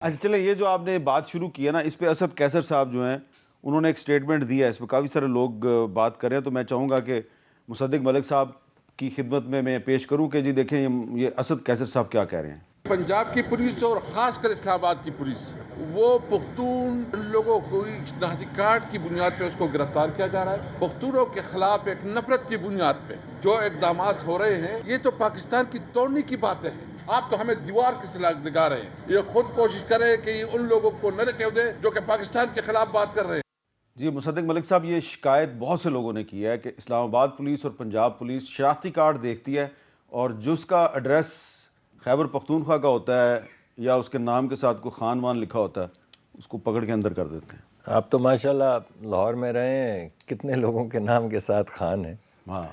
اچھا چلے، یہ جو آپ نے بات شروع کی ہے نا، اس پہ اسد کیسر صاحب جو ہیں انہوں نے ایک سٹیٹمنٹ دیا ہے، اس پہ کافی سارے لوگ بات کر رہے ہیں، تو میں چاہوں گا کہ مصدق ملک صاحب کی خدمت میں پیش کروں کہ جی دیکھیں یہ اسد کیسر صاحب کیا کہہ رہے ہیں۔ پنجاب کی پولیس اور خاص کر اسلام آباد کی پولیس، وہ پختون لوگوں کو شناختی کارڈ کی بنیاد پہ اس کو گرفتار کیا جا رہا ہے۔ پختونوں کے خلاف ایک نفرت کی بنیاد پہ جو اقدامات ہو رہے ہیں، یہ تو پاکستان کی توڑنے کی باتیں ہیں۔ آپ تو ہمیں دیوار کی سلاح دکھا رہے ہیں۔ یہ خود کوشش کرے کہ یہ ان لوگوں کو نہ رکھے دے جو کہ پاکستان کے خلاف بات کر رہے ہیں۔ جی مصدق ملک صاحب، یہ شکایت بہت سے لوگوں نے کی ہے کہ اسلام آباد پولیس اور پنجاب پولیس شناختی کارڈ دیکھتی ہے اور جس کا ایڈریس خیبر پختونخوا کا ہوتا ہے یا اس کے نام کے ساتھ کوئی خان وان لکھا ہوتا ہے، اس کو پکڑ کے اندر کر دیتے ہیں۔ آپ تو ماشاءاللہ لاہور میں رہے ہیں، کتنے لوگوں کے نام کے ساتھ خان ہے، ہاں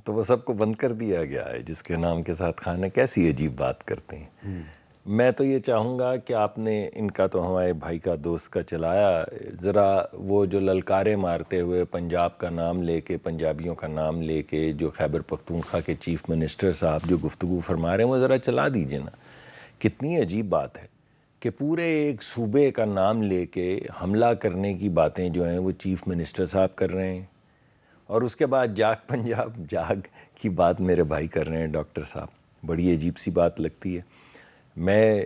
تو وہ سب کو بند کر دیا گیا ہے جس کے نام کے ساتھ خان ہے۔ کیسی عجیب بات کرتے ہیں۔ میں تو یہ چاہوں گا کہ آپ نے ان کا تو ہمارے بھائی کا دوست کا چلایا، ذرا وہ جو للکارے مارتے ہوئے پنجاب کا نام لے کے، پنجابیوں کا نام لے کے، جو خیبر پختونخوا کے چیف منسٹر صاحب جو گفتگو فرما رہے ہیں، وہ ذرا چلا دیجیے نا۔ کتنی عجیب بات ہے کہ پورے ایک صوبے کا نام لے کے حملہ کرنے کی باتیں جو ہیں وہ چیف منسٹر صاحب کر رہے ہیں، اور اس کے بعد جاگ پنجاب جاگ کی بات میرے بھائی کر رہے ہیں ڈاکٹر صاحب۔ بڑی عجیب سی بات لگتی ہے۔ میں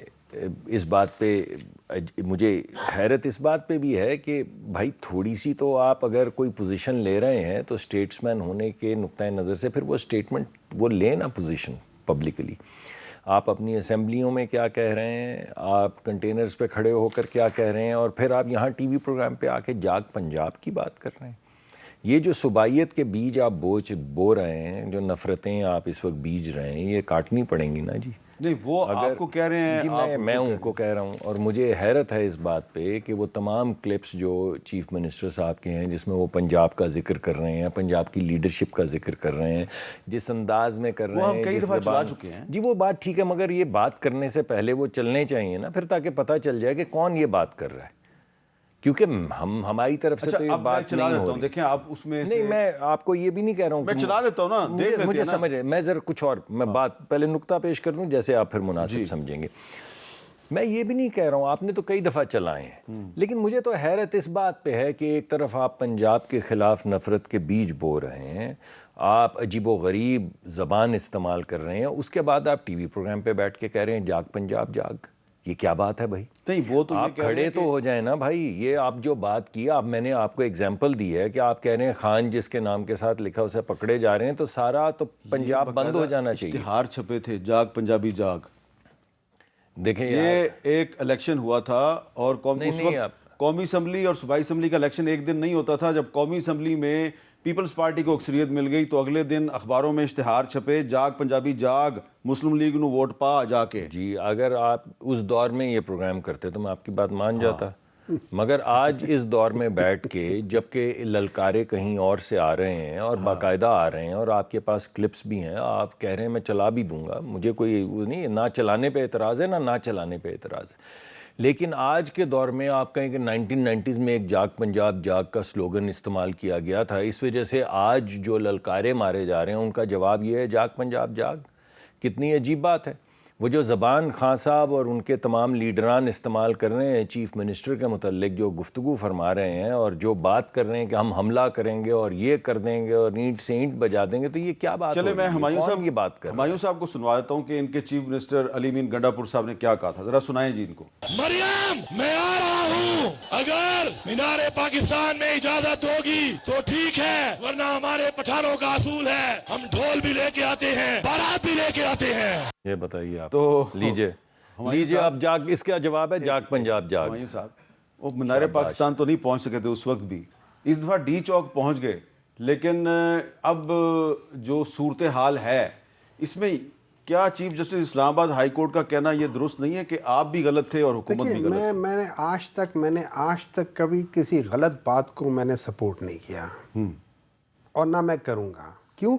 اس بات پہ مجھے حیرت اس بات پہ بھی ہے کہ بھائی تھوڑی سی تو آپ اگر کوئی پوزیشن لے رہے ہیں تو اسٹیٹس مین ہونے کے نقطۂ نظر سے پھر وہ اسٹیٹمنٹ وہ لیں نا پوزیشن پبلکلی۔ آپ اپنی اسمبلیوں میں کیا کہہ رہے ہیں، آپ کنٹینرز پہ کھڑے ہو کر کیا کہہ رہے ہیں، اور پھر آپ یہاں ٹی وی پروگرام پہ آ کے جاگ پنجاب کی بات کر رہے ہیں۔ یہ جو صوبائیت کے بیج آپ بو رہے ہیں، جو نفرتیں آپ اس وقت بیج رہے ہیں، یہ کاٹنی پڑیں گی نا جی۔ نہیں وہ آپ کو کہہ رہے ہیں، جی میں ان کو کہہ رہا ہوں، اور مجھے حیرت ہے اس بات پہ کہ وہ تمام کلپس جو چیف منسٹر صاحب کے ہیں جس میں وہ پنجاب کا ذکر کر رہے ہیں، پنجاب کی لیڈرشپ کا ذکر کر رہے ہیں، جس انداز میں کر رہے ہیں، وہ ہم کئی دفعہ چلا چکے ہیں۔ جی وہ بات ٹھیک ہے، مگر یہ بات کرنے سے پہلے وہ چلنے چاہیے نا پھر، تاکہ پتہ چل جائے کہ کون یہ بات کر رہا ہے، کیونکہ ہماری طرف سے تو یہ بات نہیں ہو رہی۔ دیکھیں آپ اس میں نہیں، میں آپ کو یہ بھی نہیں کہہ رہا ہوں، میں چلا دیتا ہوں نا، مجھے سمجھ ہے، میں ذرا کچھ اور میں بات پہلے نقطہ پیش کر دوں جیسے آپ پھر مناسب سمجھیں گے۔ میں یہ بھی نہیں کہہ رہا ہوں، آپ نے تو کئی دفعہ چلائے ہیں، لیکن مجھے تو حیرت اس بات پہ ہے کہ ایک طرف آپ پنجاب کے خلاف نفرت کے بیج بو رہے ہیں، آپ عجیب و غریب زبان استعمال کر رہے ہیں، اس کے بعد آپ ٹی وی پروگرام پہ بیٹھ کے کہہ رہے ہیں جاگ پنجاب جاگ۔ یہ کیا بات ہے بھائی؟ نہیں وہ تو آپ کھڑے تو ہو جائیں نا بھائی۔ یہ آپ جو بات کی، میں نے آپ کو ایگزامپل دی ہے کہ آپ کہہ رہے ہیں خان جس کے نام کے ساتھ لکھا اسے پکڑے جا رہے ہیں، تو سارا تو پنجاب بند ہو جانا چاہیے۔ اشتہار چھپے تھے جاگ پنجابی جاگ۔ دیکھیں یہ ایک الیکشن ہوا تھا اور قومی اسمبلی اور صوبائی اسمبلی کا الیکشن ایک دن نہیں ہوتا تھا۔ جب قومی اسمبلی میں پیپلز پارٹی کو اکثریت مل گئی تو اگلے دن اخباروں میں اشتہار چھپے جاگ پنجابی جاگ، مسلم لیگ نو ووٹ پا جا کے۔ جی اگر آپ اس دور میں یہ پروگرام کرتے تو میں آپ کی بات مان جاتا، مگر آج اس دور میں بیٹھ کے جبکہ للکارے کہیں اور سے آ رہے ہیں اور باقاعدہ آ رہے ہیں، اور آپ کے پاس کلپس بھی ہیں، آپ کہہ رہے ہیں میں چلا بھی دوں گا، مجھے کوئی نہیں، نہ چلانے پہ اعتراض ہے نہ چلانے پہ اعتراض ہے، لیکن آج کے دور میں آپ کہیں کہ 1990s میں ایک جاگ پنجاب جاگ کا سلوگن استعمال کیا گیا تھا، اس وجہ سے آج جو للکارے مارے جا رہے ہیں ان کا جواب یہ ہے جاگ پنجاب جاگ۔ کتنی عجیب بات ہے۔ وہ جو زبان خان صاحب اور ان کے تمام لیڈران استعمال کر رہے ہیں چیف منسٹر کے متعلق، جو گفتگو فرما رہے ہیں اور جو بات کر رہے ہیں کہ ہم حملہ کریں گے اور یہ کر دیں گے اور اینٹ سے اینٹ بجا دیں گے، تو یہ کیا بات ہے؟ چلے میں ہمایوں صاحب کو سنوا دیتا ہوں کہ ان کے چیف منسٹر علی امین گنڈا پور صاحب نے کیا کہا تھا، ذرا سنائیں جی ان کو۔ مریم میں آ رہا ہوں، اگر مینار پاکستان میں اجازت ہوگی تو ٹھیک ہے، ورنہ ہمارے پٹھانوں کا اصول ہے ہم ڈھول بھی لے کے آتے ہیں، بارات بھی لے کے آتے ہیں۔ یہ بتائیے آپ تو لیجئے آپ جاگ، اس کا جواب ہے جاگ پنجاب جاگ۔ ہمایوں صاحب وہ مینار پاکستان تو نہیں پہنچ سکے تھے اس وقت بھی، اس دفعہ ڈی چوک پہنچ گئے، لیکن اب جو صورتحال ہے اس میں کیا چیف جسٹس اسلام آباد ہائی کورٹ کا کہنا یہ درست نہیں ہے کہ آپ بھی غلط تھے اور حکومت بھی غلط تھی؟ میں نے آج تک کبھی کسی غلط بات کو میں نے سپورٹ نہیں کیا، اور نہ میں کروں گا۔ کیوں؟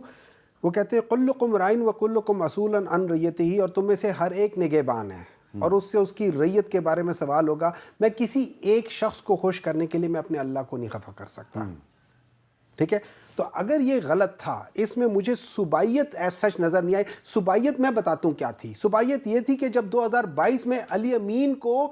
وہ کہتے ہیں کلکم رائن و کلکم مسئول عن رعیتہ، اور تم میں سے ہر ایک نگہبان ہے اور اس سے اس کی ریت کے بارے میں سوال ہوگا۔ میں کسی ایک شخص کو خوش کرنے کے لیے میں اپنے اللہ کو نہیں خفا کر سکتا، ٹھیک ہے؟ تو اگر یہ غلط تھا، اس میں مجھے صوبائیت ایز سچ نظر نہیں آئی۔ صوبائیت میں بتاتا ہوں کیا تھی۔ صوبائیت یہ تھی کہ جب 2022 میں علی امین کو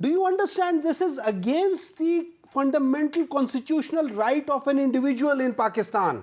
Do you understand this is against the fundamental constitutional right of an individual in Pakistan?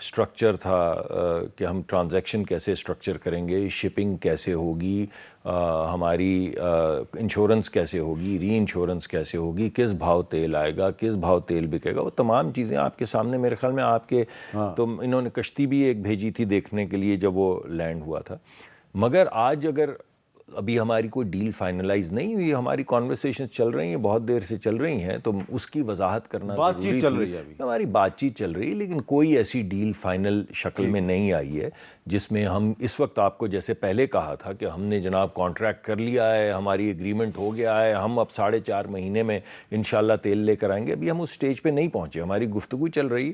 Structure تھا کہ ہم ٹرانزیکشن کیسے اسٹرکچر کریں گے، شپنگ کیسے ہوگی، ہماری انشورنس کیسے ہوگی، ری انشورنس کیسے ہوگی، کس بھاؤ تیل آئے گا، کس بھاؤ تیل بکے گا، وہ تمام چیزیں آپ کے سامنے میرے خیال میں آپ کے تو انہوں نے کشتی بھی ایک بھیجی تھی دیکھنے کے لیے جب وہ لینڈ ہوا تھا. مگر آج اگر ابھی ہماری کوئی ڈیل فائنلائز نہیں ہوئی، ہماری کانورسیشنز چل رہی ہیں، بہت دیر سے چل رہی ہیں، تو اس کی وضاحت کرنا بات چیت ضروری چل تھی. رہی ہے ابھی. ہماری بات چیت چل رہی ہے لیکن کوئی ایسی ڈیل فائنل شکل میں نہیں آئی ہے جس میں ہم اس وقت آپ کو جیسے پہلے کہا تھا کہ ہم نے جناب کانٹریکٹ کر لیا ہے، ہماری ایگریمنٹ ہو گیا ہے، ہم اب 4.5 مہینے میں انشاءاللہ تیل لے کر آئیں گے. ابھی ہم اس سٹیج پہ نہیں پہنچے. ہماری گفتگو چل رہی،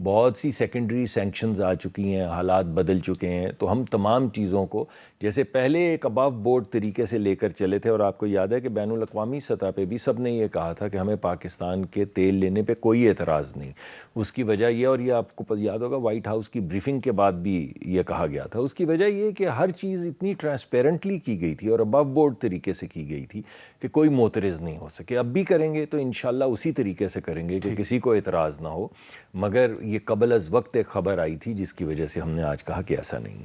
بہت سی سیکنڈری سینکشنز آ چکی ہیں، حالات بدل چکے ہیں، تو ہم تمام چیزوں کو جیسے پہلے ایک ابو بورڈ طریقے سے لے کر چلے تھے. اور آپ کو یاد ہے کہ بین الاقوامی سطح پہ بھی سب نے یہ کہا تھا کہ ہمیں پاکستان کے تیل لینے پہ کوئی اعتراض نہیں. اس کی وجہ یہ، اور یہ آپ کو یاد ہوگا وائٹ ہاؤس کی بریفنگ کے بعد بھی یہ کہا گیا تھا، اس کی وجہ یہ کہ ہر چیز اتنی ٹرانسپیرنٹلی کی گئی تھی اور ابو بورڈ طریقے سے کی گئی تھی کہ کوئی معترض نہیں ہو سکے. اب بھی کریں گے تو انشاءاللہ اسی طریقے سے کریں گے کہ کسی کو اعتراض نہ ہو. مگر یہ قبل از وقت ایک خبر آئی تھی جس کی وجہ سے ہم نے آج کہا کہ ایسا نہیں ہے.